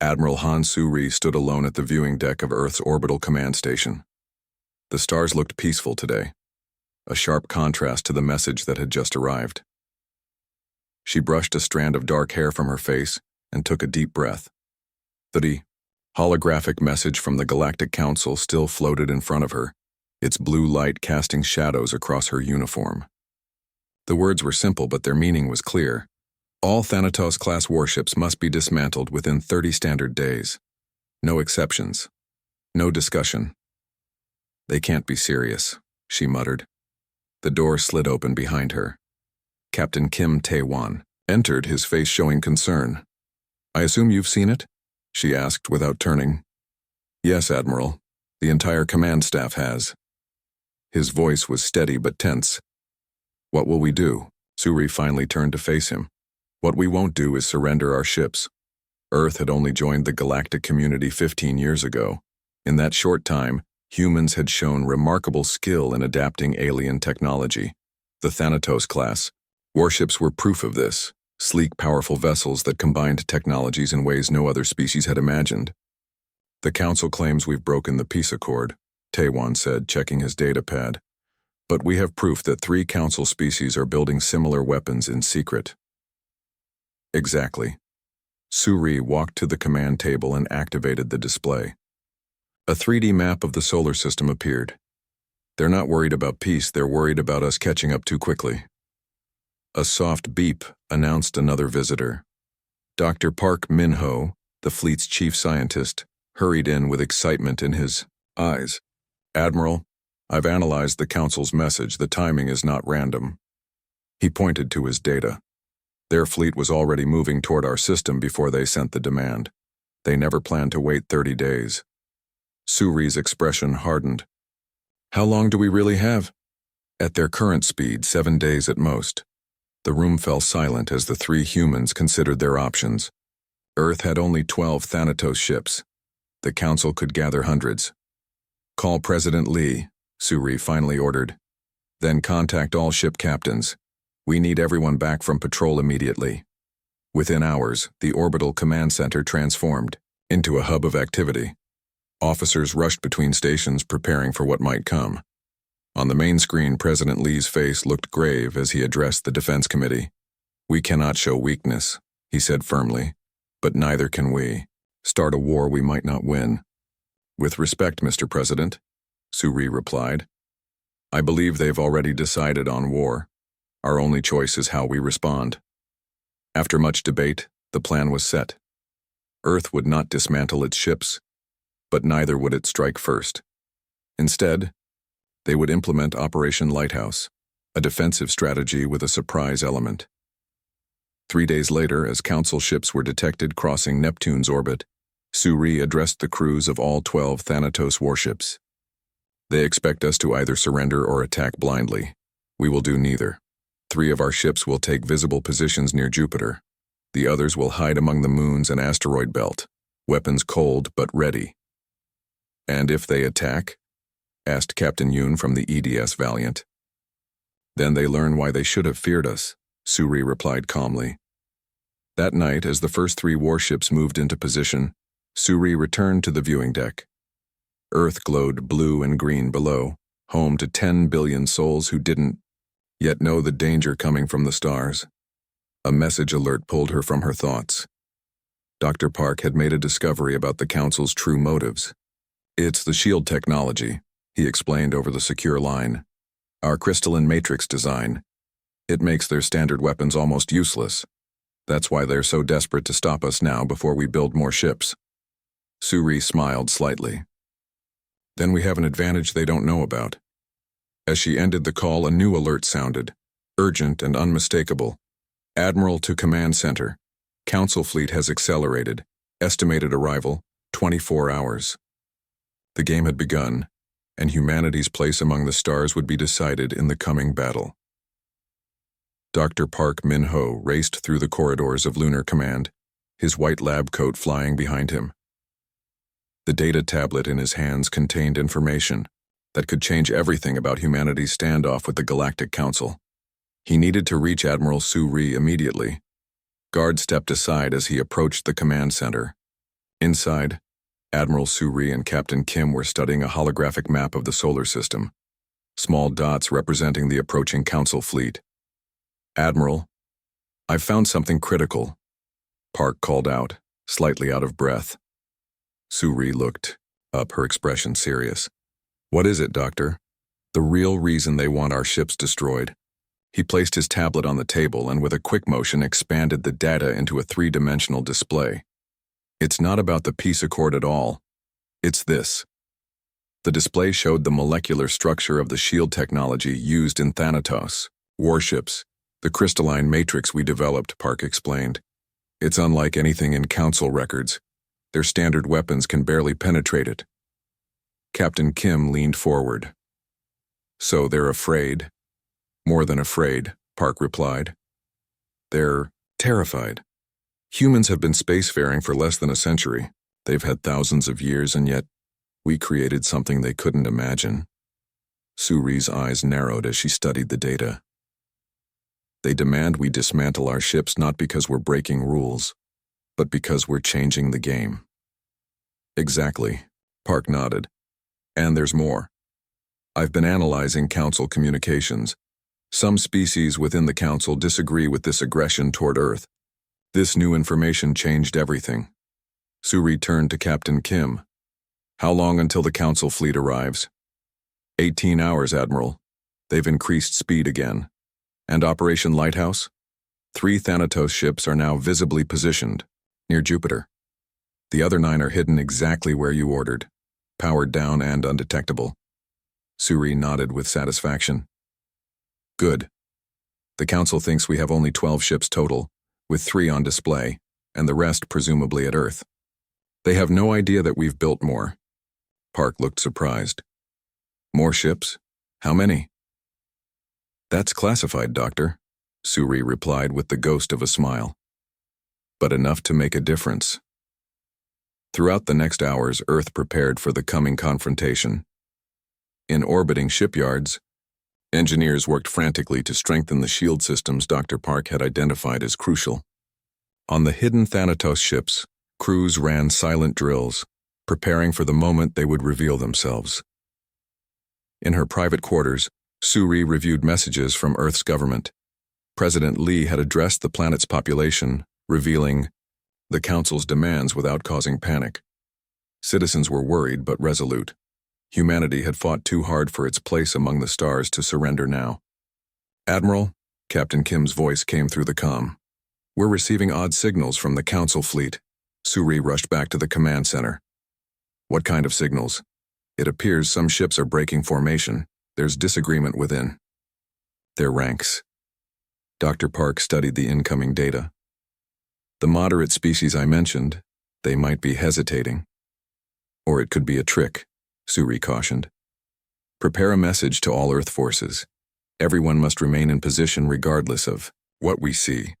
Admiral Han Suri stood alone at the viewing deck of Earth's orbital command station. The stars looked peaceful today, a sharp contrast to the message that had just arrived. She brushed a strand of dark hair from her face and took a deep breath. The holographic message from the Galactic Council still floated in front of her, its blue light casting shadows across her uniform. The words were simple, but their meaning was clear. All Thanatos-class warships must be dismantled within 30 standard days. No exceptions. No discussion. They can't be serious, she muttered. The door slid open behind her. Captain Kim Tae-wan entered, his face showing concern. "I assume you've seen it?" she asked without turning. "Yes, Admiral. The entire command staff has." His voice was steady but tense. "What will we do?" Suri finally turned to face him. "What we won't do is surrender our ships." Earth had only joined the galactic community 15 years ago. In that short time, humans had shown remarkable skill in adapting alien technology. The Thanatos-class warships were proof of this, sleek, powerful vessels that combined technologies in ways no other species had imagined. "The Council claims we've broken the peace accord," Tae-wan said, checking his data pad. "But we have proof that 3 Council species are building similar weapons in secret." Exactly. Suri walked to the command table and activated the display. A 3D map of the solar system appeared. "They're not worried about peace, they're worried about us catching up too quickly." A soft beep announced another visitor. Dr. Park Min-ho, the fleet's chief scientist, hurried in with excitement in his eyes. "Admiral, I've analyzed the Council's message. The timing is not random." He pointed to his data. "Their fleet was already moving toward our system before they sent the demand. They never planned to wait 30 days. Suri's expression hardened. "How long do we really have?" "At their current speed, 7 days at most." The room fell silent as the 3 humans considered their options. Earth had only 12 Thanatos ships. The Council could gather hundreds. "Call President Lee," Suri finally ordered. "Then contact all ship captains. We need everyone back from patrol immediately." Within hours, the orbital command center transformed into a hub of activity. Officers rushed between stations preparing for what might come. On the main screen, President Lee's face looked grave as he addressed the Defense Committee. "We cannot show weakness," he said firmly, "but neither can we start a war we might not win." "With respect, Mr. President," Suri replied. "I believe they've already decided on war. Our only choice is how we respond." After much debate, the plan was set. Earth would not dismantle its ships, but neither would it strike first. Instead, they would implement Operation Lighthouse, a defensive strategy with a surprise element. 3 days later, as Council ships were detected crossing Neptune's orbit, Suri addressed the crews of all 12 Thanatos warships. "They expect us to either surrender or attack blindly. We will do neither. 3 of our ships will take visible positions near Jupiter. The others will hide among the moons and asteroid belt, weapons cold but ready." "And if they attack?" asked Captain Yoon from the EDS Valiant. "Then they learn why they should have feared us," Suri replied calmly. That night, as the first 3 warships moved into position, Suri returned to the viewing deck. Earth glowed blue and green below, home to 10 billion souls who didn't yet know the danger coming from the stars. A message alert pulled her from her thoughts. Dr. Park had made a discovery about the Council's true motives. "It's the shield technology," he explained over the secure line. "Our crystalline matrix design. It makes their standard weapons almost useless. That's why they're so desperate to stop us now before we build more ships." Suri smiled slightly. "Then we have an advantage they don't know about." As she ended the call, a new alert sounded, urgent and unmistakable. "Admiral to Command Center. Council fleet has accelerated. Estimated arrival, 24 hours." The game had begun, and humanity's place among the stars would be decided in the coming battle. Dr. Park Min-ho raced through the corridors of Lunar Command, his white lab coat flying behind him. The data tablet in his hands contained information that could change everything about humanity's standoff with the Galactic Council. He needed to reach Admiral Suri immediately. Guard stepped aside as he approached the command center. Inside, Admiral Suri and Captain Kim were studying a holographic map of the solar system, small dots representing the approaching Council fleet. "Admiral, I've found something critical," Park called out, slightly out of breath. Suri looked up, her expression serious. "What is it, Doctor?" "The real reason they want our ships destroyed." He placed his tablet on the table and with a quick motion expanded the data into a three-dimensional display. "It's not about the peace accord at all. It's this." The display showed the molecular structure of the shield technology used in Thanatos warships, the crystalline matrix we developed, Park explained. "It's unlike anything in Council records. Their standard weapons can barely penetrate it." Captain Kim leaned forward. "So they're afraid?" "More than afraid," Park replied. "They're terrified. Humans have been spacefaring for less than a century. They've had thousands of years, and yet we created something they couldn't imagine." Suri's eyes narrowed as she studied the data. "They demand we dismantle our ships not because we're breaking rules, but because we're changing the game." "Exactly," Park nodded. "And there's more. I've been analyzing Council communications. Some species within the Council disagree with this aggression toward Earth. This new information changed everything." Suri turned to Captain Kim. "How long until the Council fleet arrives?" 18 hours, Admiral. They've increased speed again. "And Operation Lighthouse?" 3 Thanatos ships are now visibly positioned, near Jupiter. The other 9 are hidden exactly where you ordered, powered down and undetectable." Suri nodded with satisfaction. "Good. The Council thinks we have only 12 ships total, with 3 on display, and the rest presumably at Earth. They have no idea that we've built more." Park looked surprised. "More ships? How many?" "That's classified, Doctor," Suri replied with the ghost of a smile. "But enough to make a difference." Throughout the next hours, Earth prepared for the coming confrontation. In orbiting shipyards, engineers worked frantically to strengthen the shield systems Dr. Park had identified as crucial. On the hidden Thanatos ships, crews ran silent drills, preparing for the moment they would reveal themselves. In her private quarters, Suri reviewed messages from Earth's government. President Lee had addressed the planet's population, revealing the Council's demands without causing panic. Citizens were worried but resolute. Humanity had fought too hard for its place among the stars to surrender now. "Admiral," Captain Kim's voice came through the comm. "We're receiving odd signals from the Council fleet." Suri rushed back to the command center. "What kind of signals?" "It appears some ships are breaking formation. There's disagreement within their ranks." Dr. Park studied the incoming data. "The moderate species I mentioned, they might be hesitating. Or it could be a trick," Suri cautioned. "Prepare a message to all Earth forces. Everyone must remain in position regardless of what we see."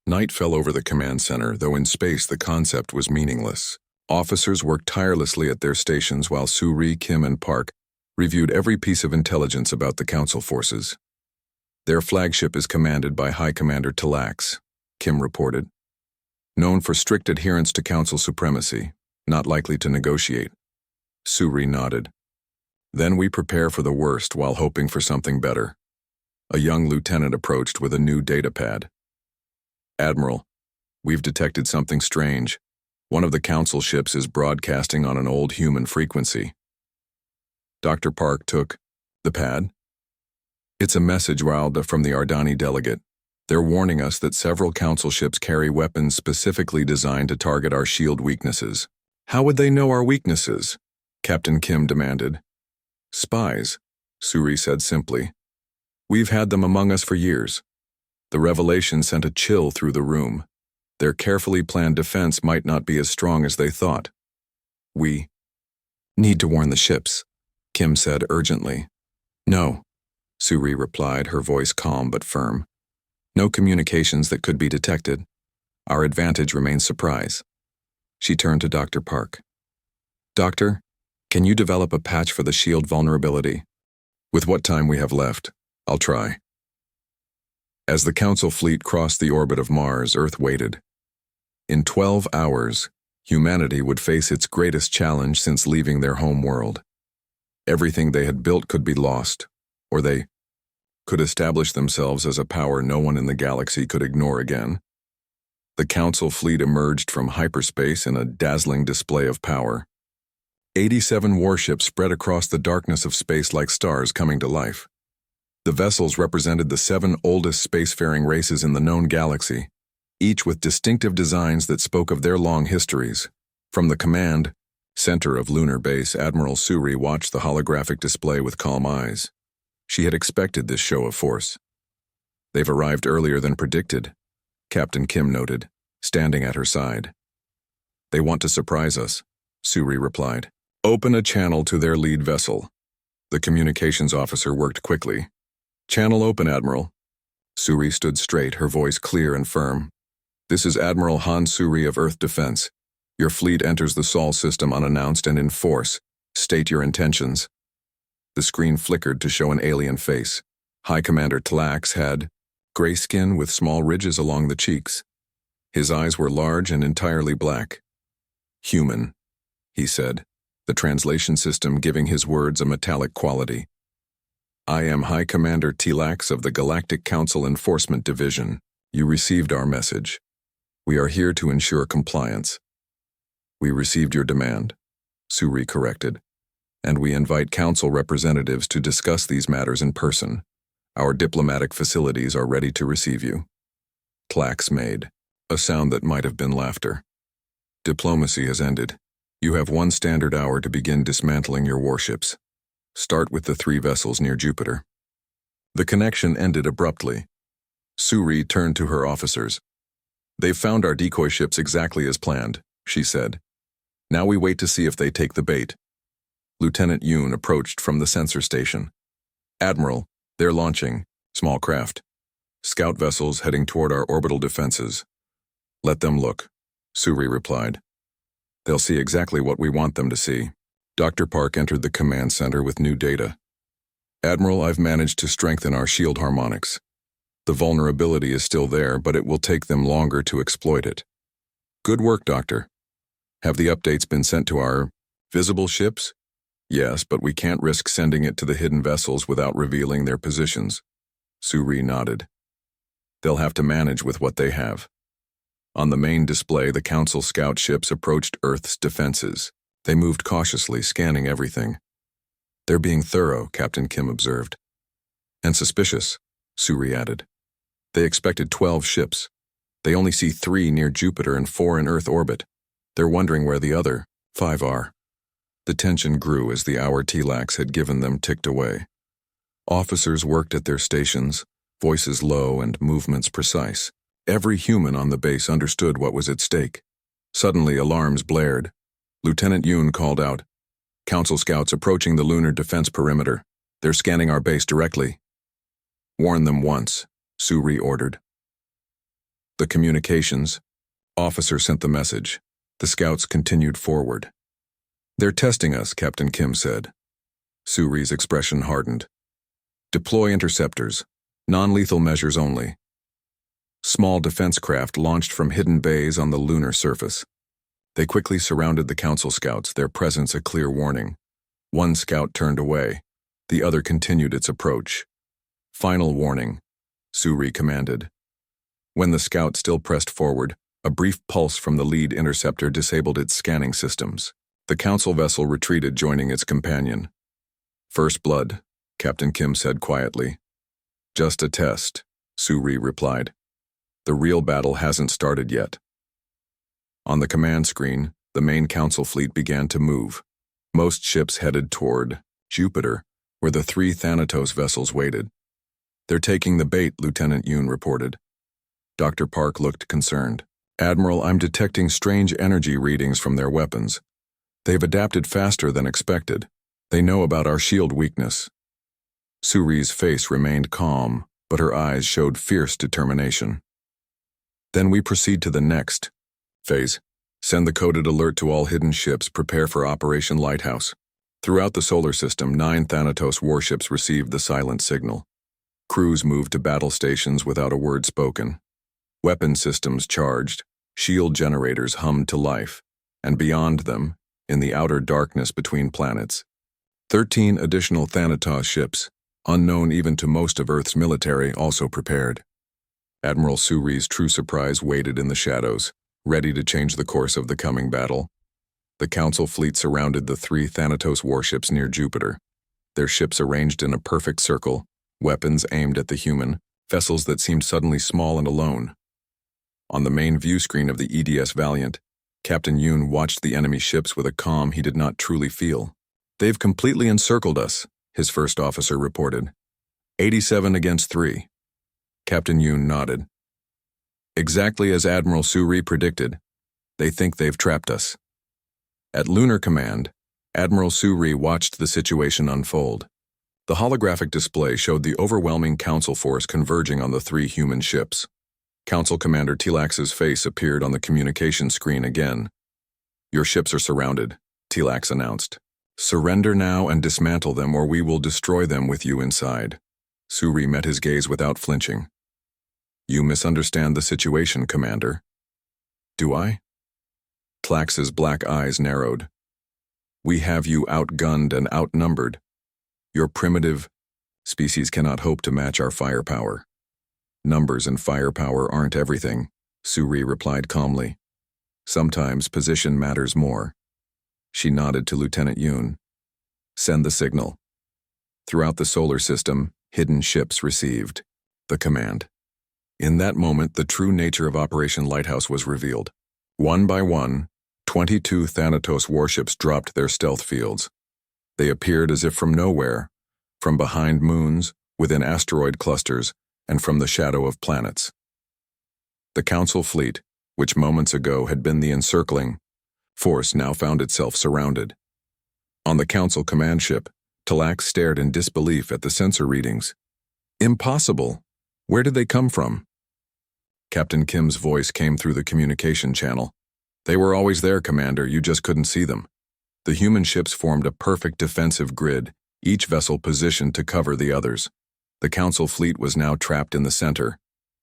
Night fell over the command center, though in space the concept was meaningless. Officers worked tirelessly at their stations while Suri, Kim, and Park reviewed every piece of intelligence about the Council forces. "Their flagship is commanded by High Commander Talax," Kim reported. "Known for strict adherence to Council supremacy, not likely to negotiate." Suri nodded. "Then we prepare for the worst while hoping for something better." A young lieutenant approached with a new datapad. "Admiral, we've detected something strange. One of the Council ships is broadcasting on an old human frequency." Dr. Park took the pad. "It's a message, Wilda, from the Ardani delegate. They're warning us that several Council ships carry weapons specifically designed to target our shield weaknesses." "How would they know our weaknesses?" Captain Kim demanded. "Spies," Suri said simply. "We've had them among us for years." The revelation sent a chill through the room. Their carefully planned defense might not be as strong as they thought. "We need to warn the ships," Kim said urgently. "No," Suri replied, her voice calm but firm. "No communications that could be detected. Our advantage remains surprise." She turned to Dr. Park. "Doctor, can you develop a patch for the shield vulnerability?" "With what time we have left, I'll try." As the Council fleet crossed the orbit of Mars, Earth waited. In 12 hours, Humanity would face its greatest challenge since leaving their home world. Everything they had built could be lost, or they could establish themselves as a power no one in the galaxy could ignore again. The Council fleet emerged from hyperspace in a dazzling display of power. 87 warships spread across the darkness of space like stars coming to life. The vessels represented the 7 oldest spacefaring races in the known galaxy, each with distinctive designs that spoke of their long histories. From the command center of Lunar Base, Admiral Suri watched the holographic display with calm eyes. She had expected this show of force. "They've arrived earlier than predicted," Captain Kim noted, standing at her side. "They want to surprise us," Suri replied. "Open a channel to their lead vessel." The communications officer worked quickly. "Channel open, Admiral." Suri stood straight, her voice clear and firm. "This is Admiral Han Suri of Earth Defense. Your fleet enters the Sol system unannounced and in force. State your intentions." The screen flickered to show an alien face. High Commander Tlax had gray skin with small ridges along the cheeks. His eyes were large and entirely black. "Human," he said, the translation system giving his words a metallic quality. "I am High Commander Tlax of the Galactic Council Enforcement Division. You received our message. We are here to ensure compliance." "We received your demand," Suri corrected, "and we invite Council representatives to discuss these matters in person. Our diplomatic facilities are ready to receive you." Tlax made a sound that might have been laughter. "Diplomacy has ended. You have 1 standard hour to begin dismantling your warships. Start with the 3 vessels near Jupiter." The connection ended abruptly. Suri turned to her officers. "They've found our decoy ships exactly as planned," she said. "Now we wait to see if they take the bait." Lieutenant Yoon approached from the sensor station. "Admiral, they're launching. Small craft. Scout vessels heading toward our orbital defenses." "Let them look," Suri replied. "They'll see exactly what we want them to see." Dr. Park entered the command center with new data. "Admiral, I've managed to strengthen our shield harmonics. The vulnerability is still there, but it will take them longer to exploit it." "Good work, Doctor. Have the updates been sent to our visible ships?" "Yes, but we can't risk sending it to the hidden vessels without revealing their positions." Suri nodded. "They'll have to manage with what they have." On the main display, the Council scout ships approached Earth's defenses. They moved cautiously, scanning everything. "They're being thorough," Captain Kim observed. "And suspicious," Suri added. "They expected 12 ships. They only see 3 near Jupiter and 4 in Earth orbit. They're wondering where the other 5 are." The tension grew as the hour Tlax had given them ticked away. Officers worked at their stations, voices low and movements precise. Every human on the base understood what was at stake. Suddenly, alarms blared. Lieutenant Yoon called out, "Council scouts approaching the lunar defense perimeter. They're scanning our base directly." "Warn them once," Suri ordered. The communications officer sent the message. The scouts continued forward. "They're testing us," Captain Kim said. Suri's expression hardened. "Deploy interceptors. Non-lethal measures only." Small defense craft launched from hidden bays on the lunar surface. They quickly surrounded the Council scouts, their presence a clear warning. One scout turned away. The other continued its approach. "Final warning," Suri commanded. When the scout still pressed forward, a brief pulse from the lead interceptor disabled its scanning systems. The Council vessel retreated, joining its companion. "First blood," Captain Kim said quietly. "Just a test," Suri replied. "The real battle hasn't started yet." On the command screen, the main Council fleet began to move. Most ships headed toward Jupiter, where the 3 Thanatos vessels waited. "They're taking the bait," Lieutenant Yoon reported. Dr. Park looked concerned. "Admiral, I'm detecting strange energy readings from their weapons. They've adapted faster than expected. They know about our shield weakness." Suri's face remained calm, but her eyes showed fierce determination. "Then we proceed to the next phase. Send the coded alert to all hidden ships. Prepare for Operation Lighthouse." Throughout the solar system, 9 Thanatos warships received the silent signal. Crews moved to battle stations without a word spoken. Weapon systems charged. Shield generators hummed to life. and beyond them, in the outer darkness between planets, 13 additional Thanatos ships, unknown even to most of Earth's military, also prepared. Admiral Suri's true surprise waited in the shadows, ready to change the course of the coming battle. The Council fleet surrounded the 3 Thanatos warships near Jupiter, their ships arranged in a perfect circle, weapons aimed at the human, vessels that seemed suddenly small and alone. On the main view screen of the EDS Valiant, Captain Yoon watched the enemy ships with a calm he did not truly feel. "They've completely encircled us," his first officer reported. 87 against 3. Captain Yoon nodded. "Exactly as Admiral Suri predicted. They think they've trapped us." At Lunar Command, Admiral Suri watched the situation unfold. The holographic display showed the overwhelming Council force converging on the 3 human ships. Council Commander Tlax's face appeared on the communication screen again. "Your ships are surrounded," Tlax announced. "Surrender now and dismantle them, or we will destroy them with you inside." Suri met his gaze without flinching. "You misunderstand the situation, Commander." "Do I?" Tlax's black eyes narrowed. "We have you outgunned and outnumbered. Your primitive species cannot hope to match our firepower." "Numbers and firepower aren't everything," Suri replied calmly. "Sometimes position matters more." She nodded to Lieutenant Yoon. "Send the signal." Throughout the solar system, hidden ships received the command. In that moment, the true nature of Operation Lighthouse was revealed. One by one, 22 Thanatos warships dropped their stealth fields. They appeared as if from nowhere, from behind moons, within asteroid clusters, and from the shadow of planets. The Council fleet, which moments ago had been the encircling force, now found itself surrounded. On the Council command ship, Tlax stared in disbelief at the sensor readings. "Impossible! Where did they come from?" Captain Kim's voice came through the communication channel. "They were always there, Commander, you just couldn't see them." The human ships formed a perfect defensive grid, each vessel positioned to cover the others. The Council fleet was now trapped in the center.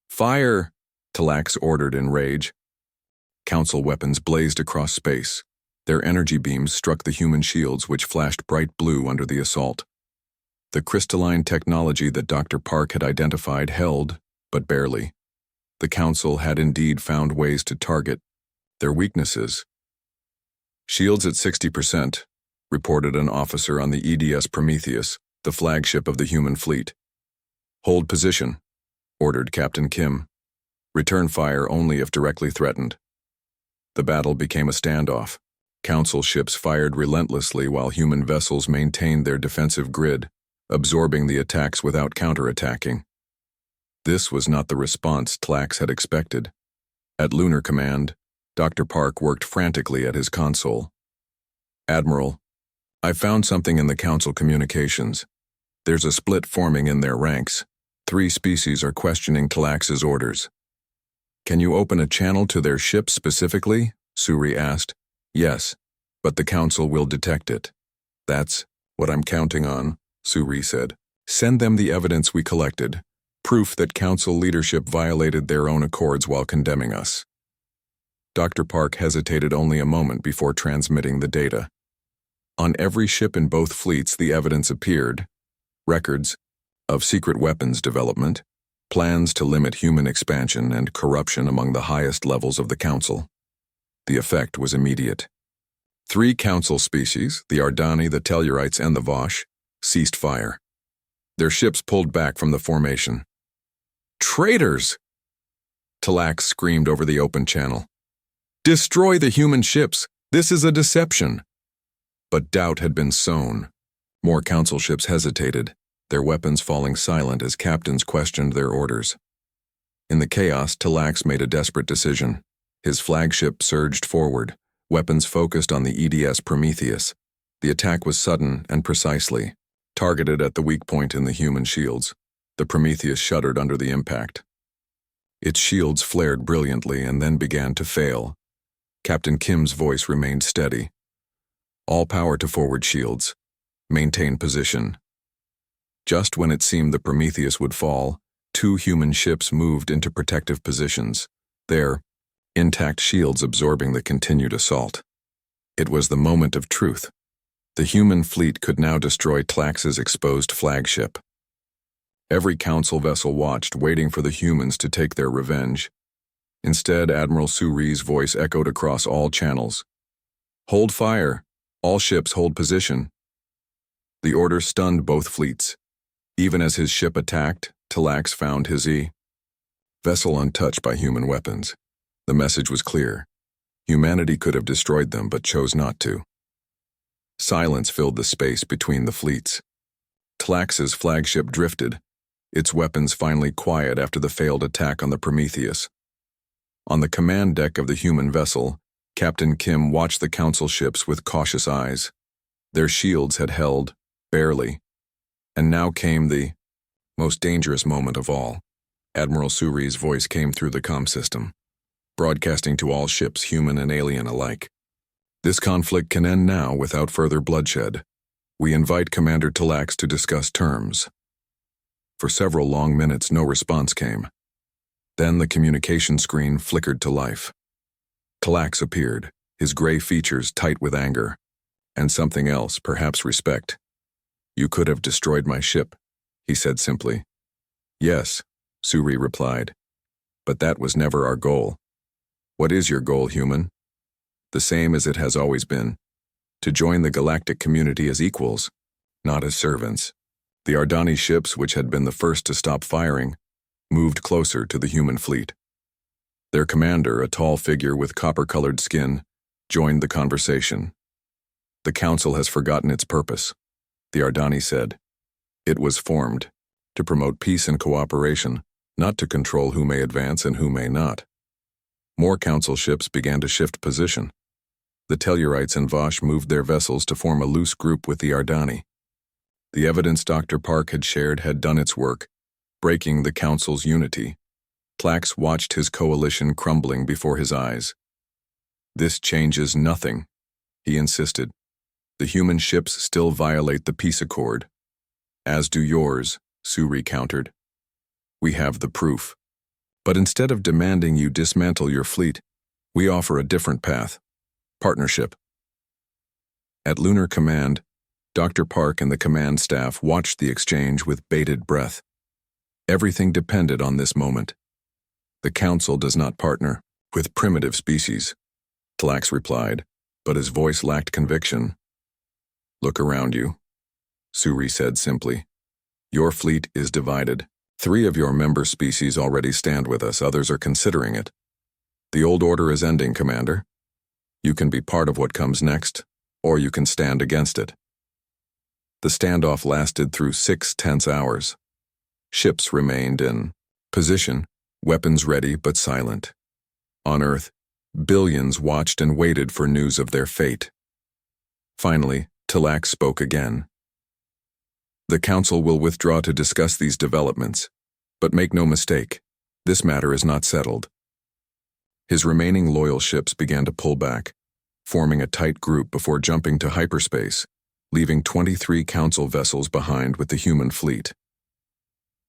"Fire!" Tlax ordered in rage. Council weapons blazed across space. Their energy beams struck the human shields, which flashed bright blue under the assault. The crystalline technology that Dr. Park had identified held, but barely. The Council had indeed found ways to target their weaknesses. "Shields at 60%, reported an officer on the EDS Prometheus, the flagship of the human fleet. "Hold position," ordered Captain Kim. "Return fire only if directly threatened." The battle became a standoff. Council ships fired relentlessly while human vessels maintained their defensive grid, absorbing the attacks without counterattacking. This was not the response Tlax had expected. At Lunar Command, Dr. Park worked frantically at his console. "Admiral, I found something in the Council communications. There's a split forming in their ranks. 3 species are questioning Tlax's orders." "Can you open a channel to their ships specifically?" Suri asked. "Yes, but the Council will detect it." "That's what I'm counting on," Suri said. "Send them the evidence we collected, proof that Council leadership violated their own accords while condemning us." Dr. Park hesitated only a moment before transmitting the data. On every ship in both fleets, the evidence appeared: records of secret weapons development, plans to limit human expansion, and corruption among the highest levels of the Council. The effect was immediate. 3 Council species, the Ardani, the Tellurites, and the Vosh, ceased fire. Their ships pulled back from the formation. "Traitors!" Tlax screamed over the open channel. "Destroy the human ships! This is a deception!" But doubt had been sown. More Council ships hesitated, their weapons falling silent as captains questioned their orders. In the chaos, Tlax made a desperate decision. His flagship surged forward, weapons focused on the EDS Prometheus. The attack was sudden and precisely, targeted at the weak point in the human shields. The Prometheus shuddered under the impact. Its shields flared brilliantly and then began to fail. Captain Kim's voice remained steady. "All power to forward shields. Maintain position." Just when it seemed the Prometheus would fall, 2 human ships moved into protective positions, their intact shields absorbing the continued assault. It was the moment of truth. The human fleet could now destroy Tlax's exposed flagship. Every council vessel watched, waiting for the humans to take their revenge. Instead, Admiral Suri's voice echoed across all channels. "Hold fire! All ships hold position." The order stunned both fleets. Even as his ship attacked, Tlax found his vessel untouched by human weapons. The message was clear. Humanity could have destroyed them, but chose not to. Silence filled the space between the fleets. Tlax's flagship drifted, its weapons finally quiet after the failed attack on the Prometheus. On the command deck of the human vessel, Captain Kim watched the council ships with cautious eyes. Their shields had held, barely. And now came the most dangerous moment of all. Admiral Suri's voice came through the comm system, broadcasting to all ships, human and alien alike. "This conflict can end now without further bloodshed. We invite Commander Tlax to discuss terms." For several long minutes, no response came. Then the communication screen flickered to life. Tlax appeared, his gray features tight with anger. And something else, perhaps respect. "You could have destroyed my ship," he said simply. "Yes," Suri replied. "But that was never our goal." "What is your goal, human?" "The same as it has always been. To join the galactic community as equals, not as servants." The Ardani ships, which had been the first to stop firing, moved closer to the human fleet. Their commander, a tall figure with copper-colored skin, joined the conversation. "The Council has forgotten its purpose," the Ardani said. "It was formed to promote peace and cooperation, not to control who may advance and who may not." More Council ships began to shift position. The Tellurites and Vosh moved their vessels to form a loose group with the Ardani. The evidence Dr. Park had shared had done its work, breaking the Council's unity. Tlax watched his coalition crumbling before his eyes. "This changes nothing," he insisted. "The human ships still violate the peace accord." "As do yours," Suri countered. "We have the proof. But instead of demanding you dismantle your fleet, we offer a different path. Partnership." At Lunar Command, Dr. Park and the command staff watched the exchange with bated breath. Everything depended on this moment. "The Council does not partner with primitive species," Tlax replied, but his voice lacked conviction. "Look around you," Suri said simply. "Your fleet is divided. 3 of your member species already stand with us, others are considering it. The old order is ending, Commander. You can be part of what comes next, or you can stand against it." The standoff lasted through 6 tense hours. Ships remained in position, weapons ready but silent. On Earth, billions watched and waited for news of their fate. Finally, Tlax spoke again. "The Council will withdraw to discuss these developments, but make no mistake, this matter is not settled." His remaining loyal ships began to pull back, forming a tight group before jumping to hyperspace, leaving 23 Council vessels behind with the human fleet.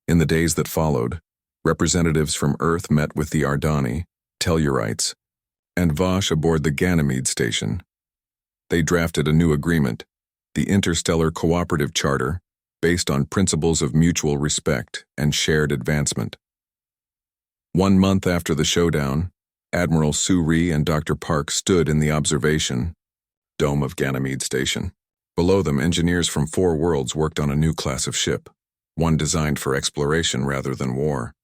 In the days that followed, representatives from Earth met with the Ardani, Tellurites, and Vosh aboard the Ganymede station. They drafted a new agreement, the Interstellar Cooperative Charter, based on principles of mutual respect and shared advancement. 1 month after the showdown, Admiral Suri and Dr. Park stood in the observation dome of Ganymede Station. Below them, engineers from 4 worlds worked on a new class of ship, one designed for exploration rather than war.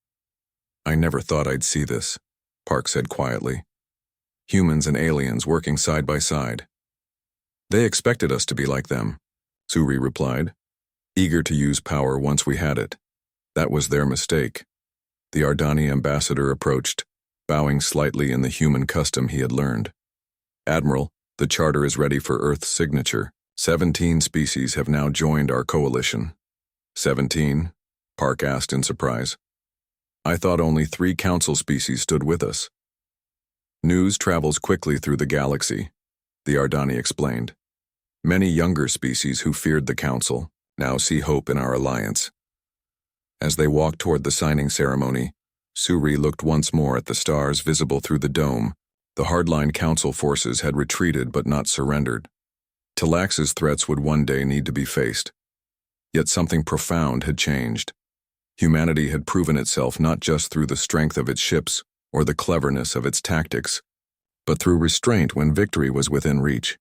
"I never thought I'd see this," Park said quietly. "Humans and aliens working side by side." "They expected us to be like them," Suri replied, "eager to use power once we had it. That was their mistake." The Ardani ambassador approached, bowing slightly in the human custom he had learned. "Admiral, the charter is ready for Earth's signature. 17 species have now joined our coalition." 17? Park asked in surprise. "I thought only 3 Council species stood with us." "News travels quickly through the galaxy," the Ardani explained. "Many younger species who feared the Council now see hope in our alliance." As they walked toward the signing ceremony, Suri looked once more at the stars visible through the dome, The hardline council forces had retreated but not surrendered. Talax's threats would one day need to be faced. Yet something profound had changed. Humanity had proven itself not just through the strength of its ships or the cleverness of its tactics, but through restraint when victory was within reach.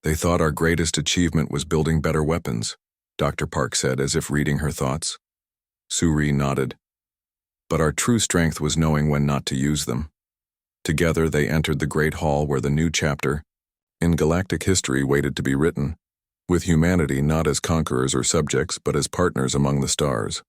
They thought our greatest achievement was building better weapons, Dr. Park said as if reading her thoughts. Suri nodded. But our true strength was knowing when not to use them. Together they entered the great hall where the new chapter in galactic history waited to be written, with humanity not as conquerors or subjects but as partners among the stars.